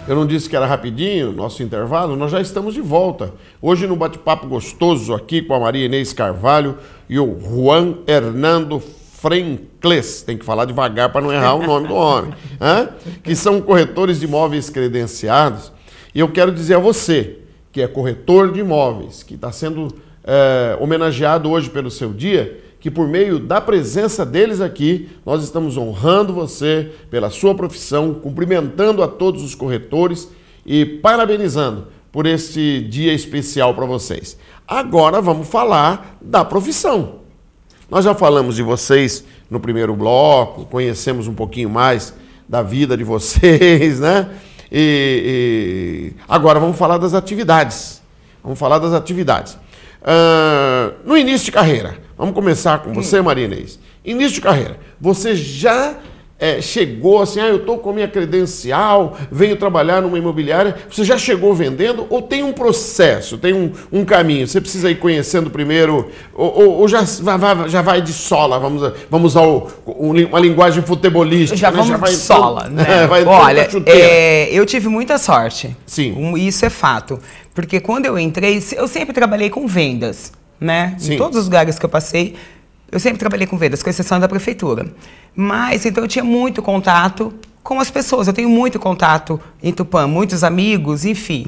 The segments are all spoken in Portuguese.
Eu não disse que era rapidinho, nosso intervalo, nós já estamos de volta. Hoje no bate-papo gostoso aqui com a Maria Inês Carvalho e o Juan Hernando Frencles, tem que falar devagar para não errar o nome do homem, que são corretores de imóveis credenciados. E eu quero dizer a você, que é corretor de imóveis, que está sendo homenageado hoje pelo seu dia, que por meio da presença deles aqui, nós estamos honrando você pela sua profissão, cumprimentando a todos os corretores e parabenizando por esse dia especial para vocês. Agora vamos falar da profissão. Nós já falamos de vocês no primeiro bloco, conhecemos um pouquinho mais da vida de vocês, né? E agora vamos falar das atividades. Vamos falar das atividades. No início de carreira, vamos começar com você, Maria Inês. Início de carreira, você já chegou assim, eu estou com a minha credencial, venho trabalhar numa imobiliária, você já chegou vendendo ou tem um processo, tem um caminho? Você precisa ir conhecendo primeiro ou já vai de sola, vamos usar uma linguagem futebolística. Já vamos de sola, né? Olha, eu tive muita sorte. Sim. Isso é fato. Porque quando eu entrei, eu sempre trabalhei com vendas, né? Sim. Em todos os lugares que eu passei, eu sempre trabalhei com vendas, com exceção da prefeitura. Mas, então, eu tinha muito contato com as pessoas. Eu tenho muito contato em Tupã, muitos amigos, enfim.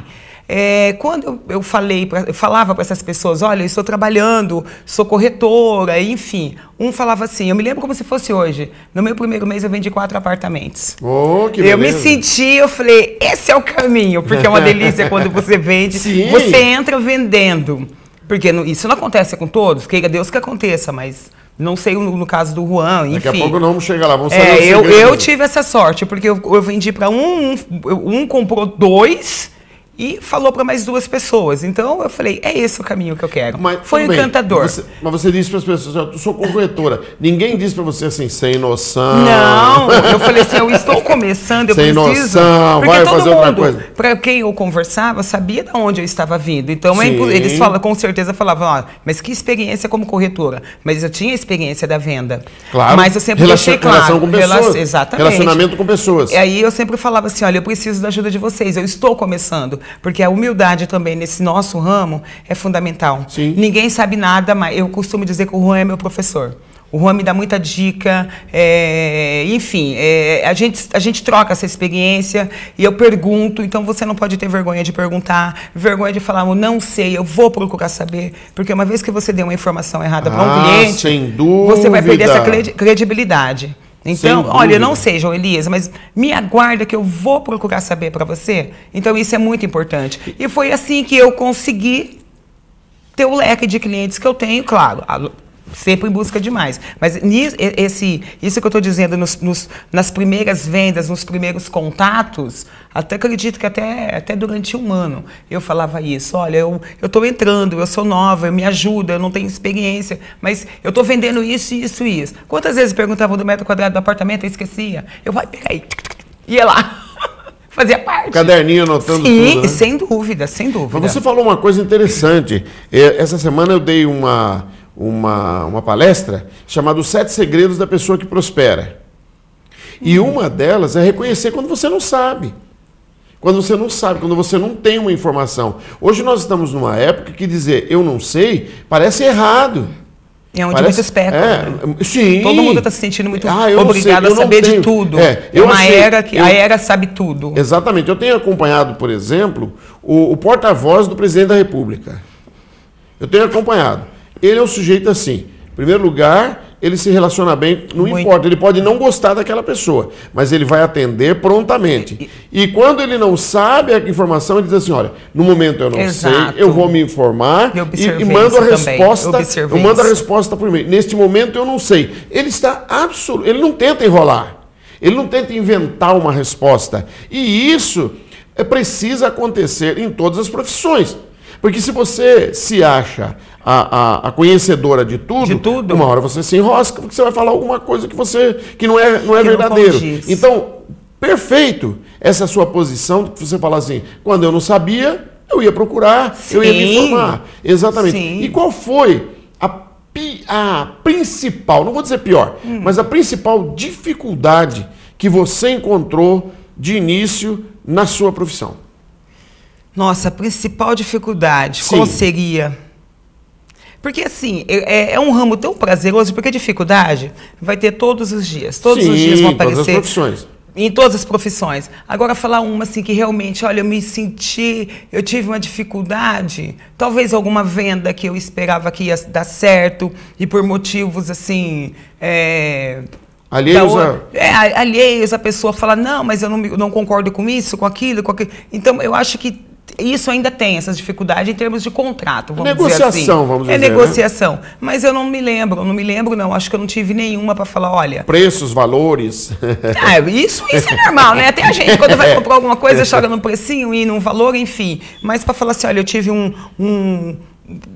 Quando eu falava para essas pessoas, olha, eu estou trabalhando, sou corretora, enfim. Um falava assim, eu me lembro como se fosse hoje. No meu primeiro mês eu vendi 4 apartamentos. Oh, que beleza. Eu me senti, eu falei, esse é o caminho, porque é uma delícia quando você vende. Sim. Você entra vendendo. Porque isso não acontece com todos, queira Deus que aconteça, mas não sei no caso do Juan, enfim. Daqui a pouco não vamos chegar lá, vamos saber eu tive essa sorte, porque eu vendi para um comprou 2 e falou para mais 2 pessoas. Então eu falei, é esse o caminho que eu quero. Mas, foi encantador. Mas você disse para as pessoas, eu sou corretora. Ninguém disse para você assim, sem noção. Não, eu falei assim, eu estou começando, eu sem preciso. Noção, porque vai todo fazer mundo, outra coisa. para quem eu conversava, sabia de onde eu estava vindo. Então Sim. Eles com certeza falavam, mas que experiência como corretora. Mas eu tinha experiência da venda. Claro. Mas eu sempre deixei claro. Relação com pessoas. Exatamente. Relacionamento com pessoas. E aí eu sempre falava assim, olha, eu preciso da ajuda de vocês, eu estou começando. Porque a humildade também nesse nosso ramo é fundamental. Sim. Ninguém sabe nada, mas eu costumo dizer que o Juan é meu professor. O Juan me dá muita dica, enfim, a gente troca essa experiência e eu pergunto, então você não pode ter vergonha de perguntar, vergonha de falar, eu não sei, eu vou procurar saber, porque uma vez que você deu uma informação errada para um cliente, sem dúvida, você vai perder essa credibilidade. Então, olha, eu não sei, João Elias, mas me aguarda que eu vou procurar saber para você. Então, isso é muito importante. E foi assim que eu consegui ter o leque de clientes que eu tenho, claro, sempre em busca de mais. Mas isso que eu estou dizendo nas primeiras vendas, nos primeiros contatos, até acredito que até durante um ano eu falava isso. Olha, eu estou entrando, eu sou nova, me ajuda, eu não tenho experiência, mas eu estou vendendo isso, isso e isso. Quantas vezes perguntavam do metro quadrado do apartamento, eu esquecia. Eu vai, peraí, ia lá. Fazia parte. Caderninho anotando tudo, Sim, né? sem dúvida, sem dúvida. Mas você falou uma coisa interessante. Essa semana eu dei uma palestra chamada Os 7 Segredos da Pessoa que Prospera. E uma delas é reconhecer quando você não sabe. Quando você não sabe, quando você não tem uma informação. Hoje nós estamos numa época que dizer eu não sei parece errado. É onde muitos pecam. Sim. Todo mundo está se sentindo muito eu obrigado a saber de tudo. A era sabe tudo. Exatamente. Eu tenho acompanhado, por exemplo, o porta-voz do presidente da República. Eu tenho acompanhado. Ele é um sujeito assim. Em primeiro lugar, ele se relaciona bem, não importa, ele pode não gostar daquela pessoa, mas ele vai atender prontamente. E quando ele não sabe a informação, ele diz assim, olha, no momento eu não sei, eu vou me informar e mando a resposta, eu mando a resposta por e-mail. Neste momento eu não sei. Ele está absoluto, ele não tenta enrolar, ele não tenta inventar uma resposta. E isso precisa acontecer em todas as profissões. Porque se você se acha a conhecedora de tudo, uma hora você se enrosca, porque você vai falar alguma coisa que não é verdadeiro. Então, perfeito essa sua posição, de você falar assim, quando eu não sabia, eu ia procurar, eu ia me informar. Exatamente. Sim. E qual foi a principal, não vou dizer pior, mas a principal dificuldade que você encontrou de início na sua profissão? Nossa, a principal dificuldade, qual seria? Porque, assim, é um ramo tão prazeroso, porque a dificuldade vai ter todos os dias. Todos os dias vão aparecer. Todas as profissões. Em todas as profissões. Agora, falar uma, assim, que realmente, olha, eu tive uma dificuldade, talvez alguma venda que eu esperava que ia dar certo, e por motivos, assim... alheios, a pessoa fala, não, mas eu não concordo com isso, com aquilo, com aquilo. Então, eu acho que isso ainda tem essas dificuldades em termos de contrato, vamos dizer assim. Vamos dizer, negociação. Né? Mas eu não me lembro, não. Acho que eu não tive nenhuma para falar, olha... Preços, valores... Isso é normal, né? Até a gente, quando vai comprar alguma coisa, joga num precinho e num valor, enfim. Mas para falar assim, olha, eu tive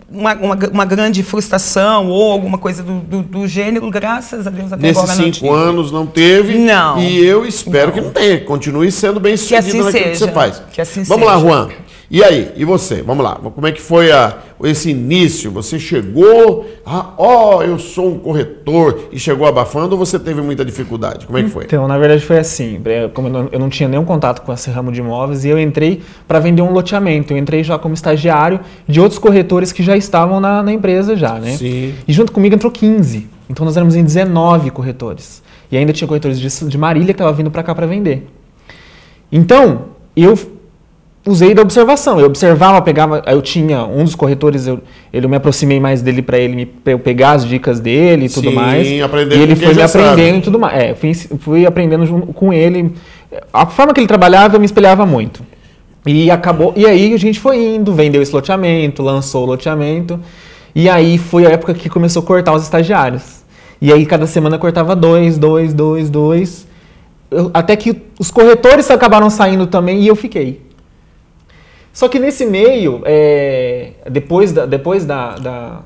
uma grande frustração ou alguma coisa do gênero, graças a Deus até agora não tive. Nesses 5 anos não teve. Não. E eu espero que não tenha. Continue sendo bem sucedido naquilo que você faz. Que assim Vamos lá, Juan. E aí? E você? Vamos lá. Como é que foi esse início? Você chegou, eu sou um corretor e chegou abafando, ou você teve muita dificuldade? Como é que foi? Então, na verdade foi assim, como eu não tinha nenhum contato com esse ramo de imóveis, e eu entrei para vender um loteamento. Eu entrei já como estagiário de outros corretores que já estavam na empresa já, né? Sim. E junto comigo entrou 15. Então nós éramos em 19 corretores. E ainda tinha corretores de Marília que estavam vindo para cá para vender. Então, eu usei da observação. Eu observava, eu tinha um dos corretores, eu me aproximei mais dele para eu pegar as dicas dele e tudo mais. E ele foi me aprendendo e tudo mais. Fui aprendendo junto com ele. A forma que ele trabalhava, eu me espelhava muito. E aí a gente foi indo, vendeu esse loteamento, lançou o loteamento. E aí foi a época que começou a cortar os estagiários. E aí cada semana cortava 2. Até que os corretores acabaram saindo também e eu fiquei. Só que nesse meio,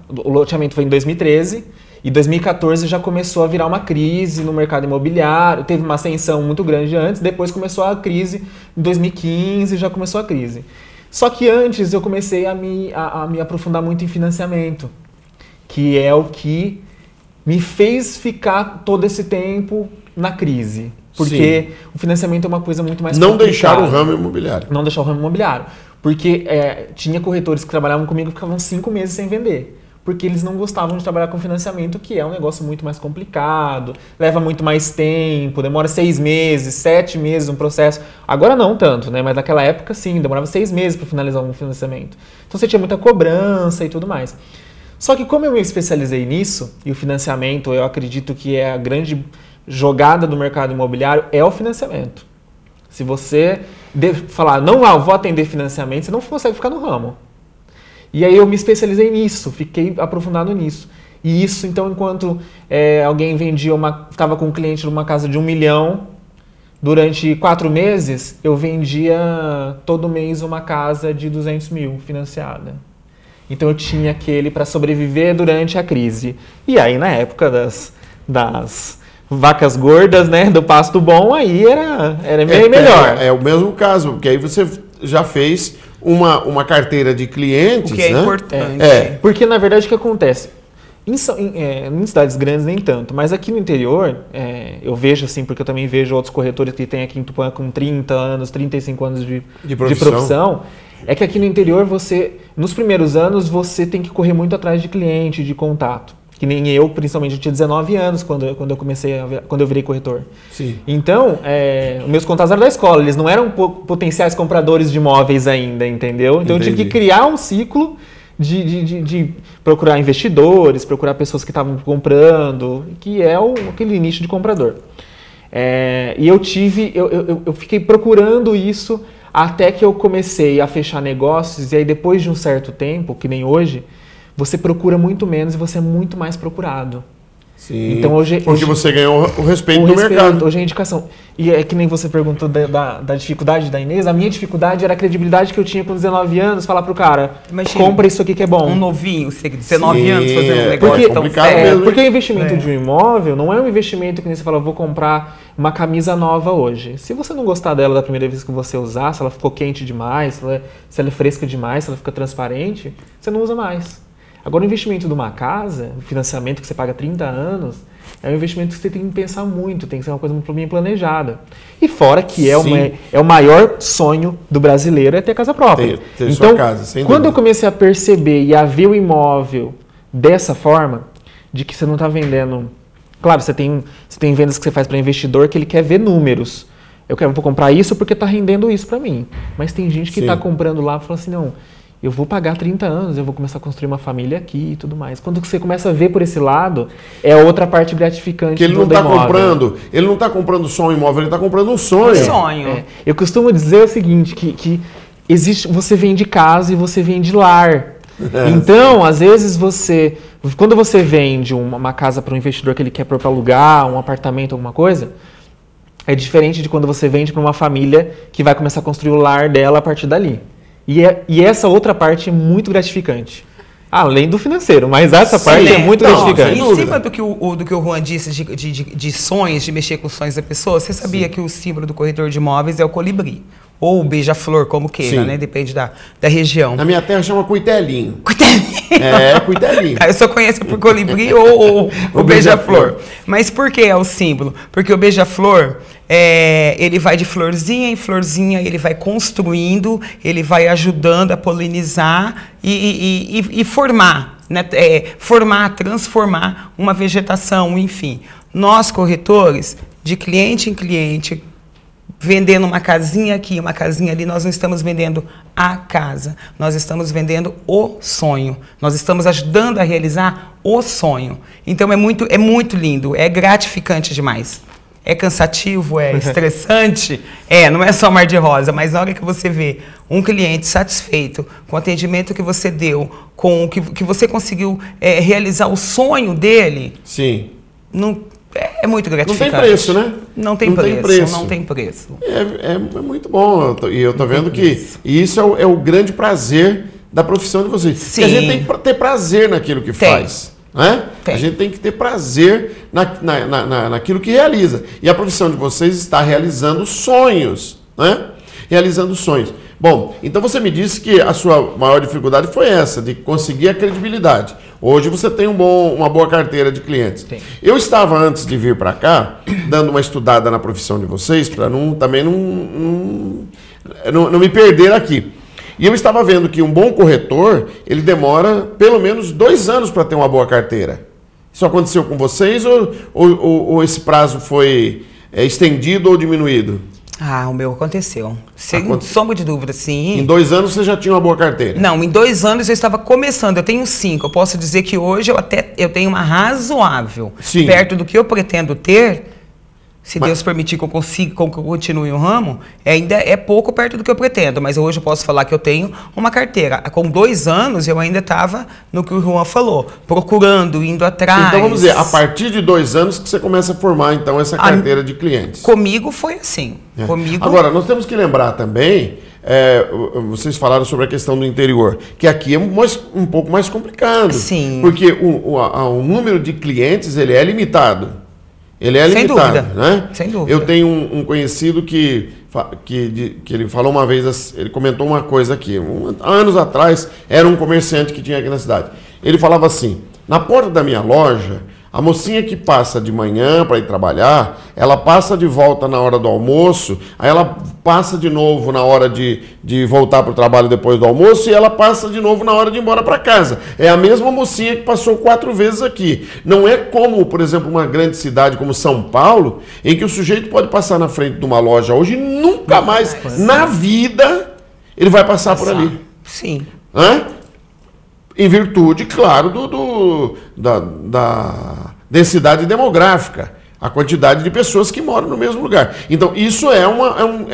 o loteamento foi em 2013, e 2014 já começou a virar uma crise no mercado imobiliário, teve uma ascensão muito grande antes, depois começou a crise, em 2015 já começou a crise. Só que antes eu comecei a me aprofundar muito em financiamento, que é o que me fez ficar todo esse tempo na crise. Porque o financiamento é uma coisa muito mais complicada. Não deixar o ramo imobiliário. Não deixar o ramo imobiliário. Porque tinha corretores que trabalhavam comigo que ficavam 5 meses sem vender. Porque eles não gostavam de trabalhar com financiamento, que é um negócio muito mais complicado, leva muito mais tempo, demora 6 meses, 7 meses um processo. Agora não tanto, né? Mas naquela época sim, demorava 6 meses para finalizar um financiamento. Então você tinha muita cobrança e tudo mais. Só que como eu me especializei nisso, e o financiamento eu acredito que é a grande jogada do mercado imobiliário, é o financiamento. Se você falar, não, vou atender financiamento, você não consegue ficar no ramo. E aí eu me especializei nisso, fiquei aprofundado nisso. E isso, então, enquanto alguém estava com um cliente numa casa de 1 milhão, durante 4 meses, eu vendia todo mês uma casa de 200 mil financiada. Então eu tinha aquele para sobreviver durante a crise. E aí, na época das vacas gordas, né, do pasto bom, aí era meio melhor. É o mesmo caso, porque aí você já fez uma carteira de clientes, o que é né? Importante. Porque, na verdade, o que acontece? Em cidades grandes, nem tanto, mas aqui no interior, eu vejo assim, porque eu também vejo outros corretores que tem aqui em Tupã com 30 anos, 35 anos de profissão, é que aqui no interior, nos primeiros anos, você tem que correr muito atrás de cliente, de contato. Que nem eu, principalmente, eu tinha 19 anos quando eu virei corretor. Sim. Então, os meus contatos eram da escola, eles não eram potenciais compradores de imóveis ainda, entendeu? Então eu tive que criar um ciclo de procurar investidores, procurar pessoas que estavam comprando, que é aquele nicho de comprador. E eu fiquei procurando isso até que eu comecei a fechar negócios, e aí depois de um certo tempo, que nem hoje, você procura muito menos e você é muito mais procurado. Sim, então, porque você ganhou o respeito do mercado. Hoje é indicação. E é que nem você perguntou da dificuldade da Inês, a minha dificuldade era a credibilidade que eu tinha com 19 anos, falar pro cara, compra isso aqui que é bom. Um novinho, 19 anos fazendo um negócio porque, complicado mesmo. Porque o investimento de um imóvel não é um investimento que nem você fala, vou comprar uma camisa nova hoje. Se você não gostar dela da primeira vez que você usar, se ela ficou quente demais, se ela é fresca demais, se ela fica transparente, você não usa mais. Agora, o investimento de uma casa, o financiamento que você paga 30 anos, é um investimento que você tem que pensar muito, tem que ser uma coisa muito bem planejada. E fora que Sim. é o maior sonho do brasileiro é ter casa própria. Ter então, sua casa, sem quando dúvida. eu comecei a perceber e a ver o imóvel dessa forma, de que você não está vendendo... Claro, você tem vendas que você faz para investidor que ele quer ver números. Vou comprar isso porque está rendendo isso para mim. Mas tem gente que está comprando lá e fala assim, não, eu vou pagar 30 anos, eu vou começar a construir uma família aqui e tudo mais. Quando você começa a ver por esse lado, é outra parte gratificante Que ele do não está imóvel. comprando, ele não está comprando só um imóvel, ele está comprando um sonho. Um sonho. Eu costumo dizer o seguinte, que existe, você vende casa e você vende lar. Então, às vezes quando você vende uma casa para um investidor que ele quer pôr para alugar, um apartamento, alguma coisa, é diferente de quando você vende para uma família que vai começar a construir o lar dela a partir dali. E essa outra parte é muito gratificante. Além do financeiro, mas essa parte é muito gratificante. Em cima do que o Juan disse de sonhos, de mexer com os sonhos da pessoa, você sabia que o símbolo do corretor de imóveis é o colibri? Ou o beija-flor, como queira, né? Depende da região. Na minha terra chama cuitelinho. Cuitelinho? É, cuitelinho. Eu só conheço por colibri ou o beija-flor. Mas por que é o símbolo? Porque o beija-flor, ele vai de florzinha em florzinha, ele vai construindo, ele vai ajudando a polinizar e formar, né? Transformar uma vegetação, enfim. Nós, corretores, de cliente em cliente, vendendo uma casinha aqui, uma casinha ali, nós não estamos vendendo a casa, nós estamos vendendo o sonho, nós estamos ajudando a realizar o sonho. Então é muito lindo, é gratificante demais. É cansativo, é estressante, não é só mar de rosa, mas na hora que você vê um cliente satisfeito com o atendimento que você deu, com que você conseguiu realizar o sonho dele, sim, é muito gratificante. Não tem preço, né? Não tem preço. É muito bom. E eu tô vendo que isso é o grande prazer da profissão de vocês. Sim. Porque a gente tem que ter prazer naquilo que faz. Né? A gente tem que ter prazer naquilo que realiza. E a profissão de vocês está realizando sonhos. Né? Realizando sonhos. Bom, então você me disse que a sua maior dificuldade foi essa, de conseguir a credibilidade. Hoje você tem uma boa carteira de clientes. Tem. Eu estava, antes de vir para cá, dando uma estudada na profissão de vocês, para também não me perder aqui. E eu estava vendo que um bom corretor, ele demora pelo menos 2 anos para ter uma boa carteira. Isso aconteceu com vocês ou esse prazo foi estendido ou diminuído? O meu aconteceu. Sem sombra de dúvida, sim. Em 2 anos você já tinha uma boa carteira? Não, em 2 anos eu estava começando. Eu tenho 5. Eu posso dizer que hoje eu tenho uma razoável. Sim. Perto do que eu pretendo ter, se Deus permitir que eu consiga, que eu continue o ramo, ainda é pouco perto do que eu pretendo. Mas hoje eu posso falar que eu tenho uma carteira. Com 2 anos eu ainda estava no que o Juan falou, procurando, indo atrás. Então vamos dizer, a partir de 2 anos que você começa a formar então essa carteira de clientes. Comigo foi assim. Agora, nós temos que lembrar também, vocês falaram sobre a questão do interior, que aqui é um pouco mais complicado. Sim. Porque o número de clientes ele é limitado. Ele é limitado, dúvida. Né? Sem dúvida. Eu tenho um conhecido que ele falou uma vez, ele comentou uma coisa aqui, anos atrás, era um comerciante que tinha aqui na cidade. Ele falava assim, na porta da minha loja, a mocinha que passa de manhã para ir trabalhar, ela passa de volta na hora do almoço, aí ela passa de novo na hora de voltar para o trabalho depois do almoço e ela passa de novo na hora de ir embora para casa. É a mesma mocinha que passou 4 vezes aqui. Não é como, por exemplo, uma grande cidade como São Paulo, em que o sujeito pode passar na frente de uma loja hoje e nunca mais, na vida, ele vai passar por ali. Sim. Em virtude, claro, da densidade demográfica, a quantidade de pessoas que moram no mesmo lugar. Então, isso é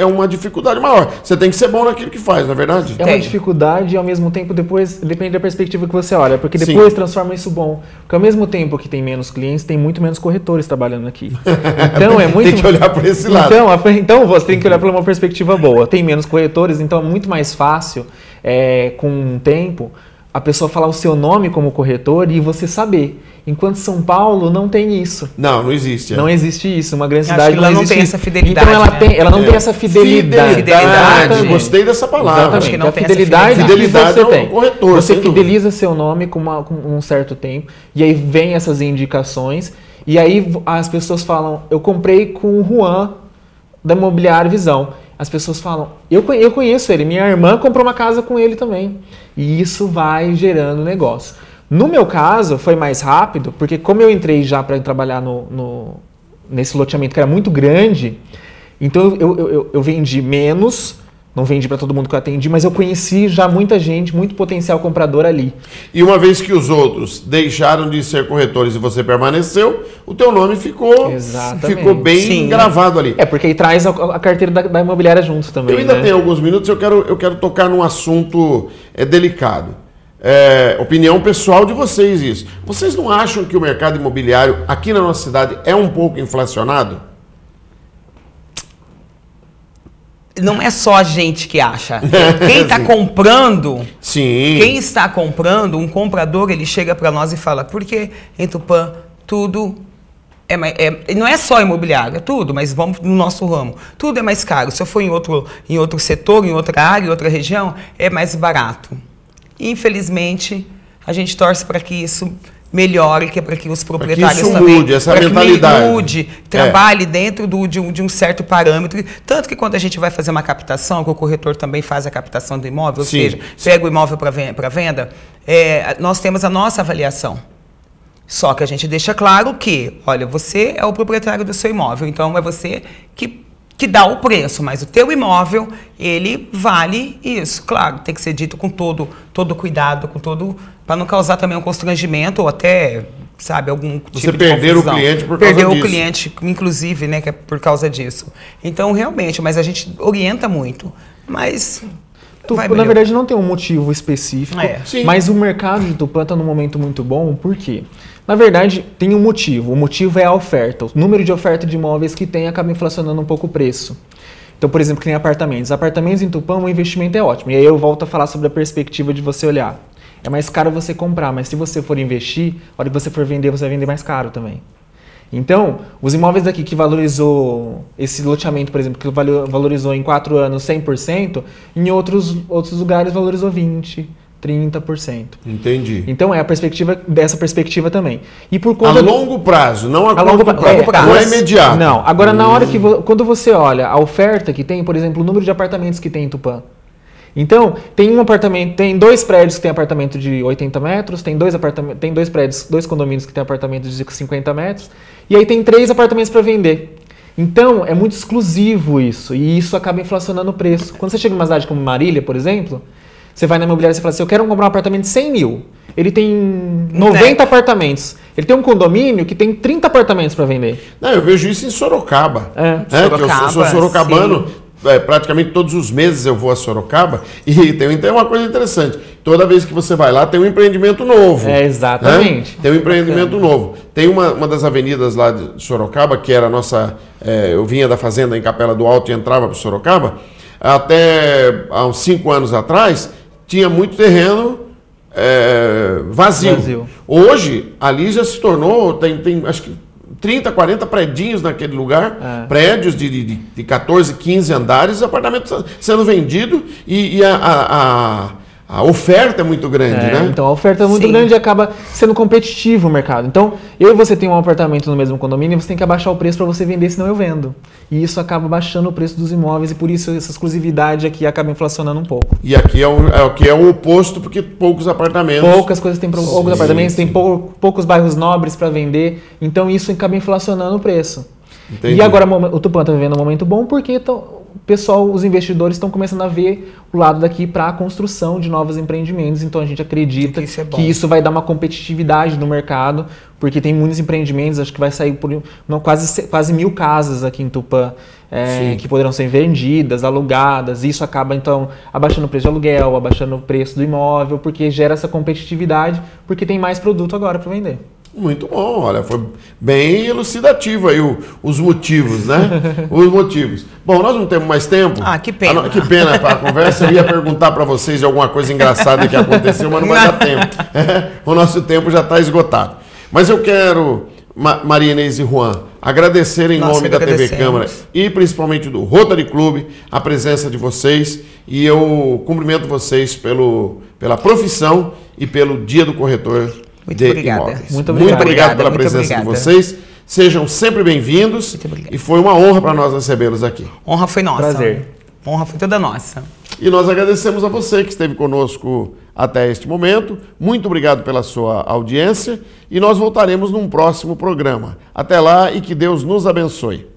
uma dificuldade maior. Você tem que ser bom naquilo que faz, não é verdade? É uma dificuldade e, ao mesmo tempo, depois depende da perspectiva que você olha, porque depois transforma isso bom. Porque, ao mesmo tempo que tem menos clientes, tem muito menos corretores trabalhando aqui. Então, é muito... Tem que olhar para esse lado. Então, você tem que olhar por uma perspectiva boa. Tem menos corretores, então é muito mais fácil, com o tempo, a pessoa falar o seu nome como corretor e você saber. Enquanto São Paulo não tem isso. Não existe. Não existe isso. Uma grande cidade não existe tem essa fidelidade. Então ela não tem essa fidelidade. Fidelidade. Gostei dessa palavra. Exatamente. Acho que não a tem fidelidade essa fidelidade que você tem. Corretor, você fideliza seu nome com um certo tempo e aí vem essas indicações E aí as pessoas falam, eu comprei com o Juan da Imobiliária Visão. As pessoas falam, eu conheço ele, minha irmã comprou uma casa com ele também. E isso vai gerando negócio. No meu caso, foi mais rápido, porque como eu entrei já para trabalhar nesse loteamento que era muito grande, então eu vendi menos, não vendi para todo mundo que eu atendi, mas eu conheci já muita gente, muito potencial comprador ali. E uma vez que os outros deixaram de ser corretores e você permaneceu, o teu nome ficou bem gravado ali. É, porque aí traz a carteira da imobiliária junto também. Eu ainda tenho alguns minutos, eu quero tocar num assunto delicado. Opinião pessoal de vocês isso. Vocês não acham que o mercado imobiliário aqui na nossa cidade é um pouco inflacionado? Não é só a gente que acha. Quem está comprando, quem está comprando, um comprador, ele chega para nós e fala, porque em Tupã tudo não é só imobiliário, é tudo, mas vamos no nosso ramo. Tudo é mais caro. Se eu for em outro setor, em outra área, em outra região, é mais barato. Infelizmente, a gente torce para que isso melhore, que é para que os proprietários também mude, essa mentalidade. Trabalhe dentro de um certo parâmetro. Tanto que quando a gente vai fazer uma captação, que o corretor também faz a captação do imóvel, ou seja, pega o imóvel para venda, nós temos a nossa avaliação. Só que a gente deixa claro que, olha, você é o proprietário do seu imóvel, então é você que dá o preço, mas o teu imóvel, ele vale isso. Claro, tem que ser dito com todo cuidado, para não causar também um constrangimento ou até, sabe, algum tipo de confusão. Você perder o cliente por causa disso. Perder o cliente, inclusive, né, que é por causa disso. Então, realmente, mas a gente orienta muito, mas... Na verdade, não tem um motivo específico, mas o mercado de Tupã está num momento muito bom, por quê? Na verdade, tem um motivo. O motivo é a oferta. O número de oferta de imóveis que tem acaba inflacionando um pouco o preço. Então, por exemplo, que nem apartamentos. Apartamentos em Tupã, o investimento é ótimo. E aí eu volto a falar sobre a perspectiva de você olhar. É mais caro você comprar, mas se você for investir, a hora que você for vender, você vai vender mais caro também. Então, os imóveis daqui que valorizou, esse loteamento, por exemplo, que valorizou em 4 anos 100%, em outros lugares valorizou 20%, 30%. Entendi. Então, é a perspectiva dessa perspectiva também. E por conta a longo prazo, não a curto prazo. Não é imediato. Não. Agora, na hora que quando você olha a oferta que tem, por exemplo, o número de apartamentos que tem em Tupã. Então, tem 2 prédios que tem apartamento de 80 metros, tem 2 prédios, 2 condomínios que tem apartamento de 50 metros, e aí tem 3 apartamentos para vender. Então, é muito exclusivo isso, e isso acaba inflacionando o preço. Quando você chega numa cidade como Marília, por exemplo, você vai na imobiliária e você fala assim, eu quero comprar um apartamento de 100 mil. Ele tem 90 apartamentos. Ele tem um condomínio que tem 30 apartamentos para vender. Não, eu vejo isso em Sorocaba. Sorocaba, eu sou sorocabano. Praticamente todos os meses eu vou a Sorocaba e tem uma coisa interessante. Toda vez que você vai lá tem um empreendimento novo. Exatamente. Tem um empreendimento novo. Tem uma das avenidas lá de Sorocaba, que era a nossa... eu vinha da fazenda em Capela do Alto e entrava para Sorocaba. Até há uns 5 anos atrás, tinha muito terreno vazio. Hoje, ali já se tornou... Tem acho que 30, 40 predinhos naquele lugar, prédios de 14, 15 andares, apartamentos sendo vendidos e a oferta é muito grande, né? Então a oferta é muito grande e acaba sendo competitivo o mercado. Então, eu e você tem um apartamento no mesmo condomínio, você tem que abaixar o preço para você vender, senão eu vendo. E isso acaba baixando o preço dos imóveis e por isso essa exclusividade aqui acaba inflacionando um pouco. E aqui é o oposto, porque poucos apartamentos... Poucas coisas tem poucos apartamentos, tem poucos bairros nobres para vender, então isso acaba inflacionando o preço. Entendi. E agora o Tupã está vivendo um momento bom porque os investidores estão começando a ver o lado daqui para a construção de novos empreendimentos. Então a gente acredita que isso vai dar uma competitividade no mercado, porque tem muitos empreendimentos, acho que vai sair por quase 1.000 casas aqui em Tupã que poderão ser vendidas, alugadas. Isso acaba então abaixando o preço de aluguel, abaixando o preço do imóvel, porque gera essa competitividade, porque tem mais produto agora para vender. Muito bom, olha, foi bem elucidativo aí os motivos, né? Os motivos. Bom, nós não temos mais tempo. Que pena. Que pena para a conversa. Eu ia perguntar para vocês de alguma coisa engraçada que aconteceu, mas não vai dar tempo. O nosso tempo já está esgotado. Mas eu quero, Maria Inês e Juan, agradecer em nome da TV Câmara e principalmente do Rotary Club a presença de vocês, e eu cumprimento vocês pela profissão e pelo Dia do Corretor. Muito obrigada. Muito obrigado pela presença de vocês. Sejam sempre bem-vindos e foi uma honra para nós recebê-los aqui. Honra foi nossa. Prazer. Honra foi toda nossa. E nós agradecemos a você que esteve conosco até este momento. Muito obrigado pela sua audiência e nós voltaremos num próximo programa. Até lá e que Deus nos abençoe.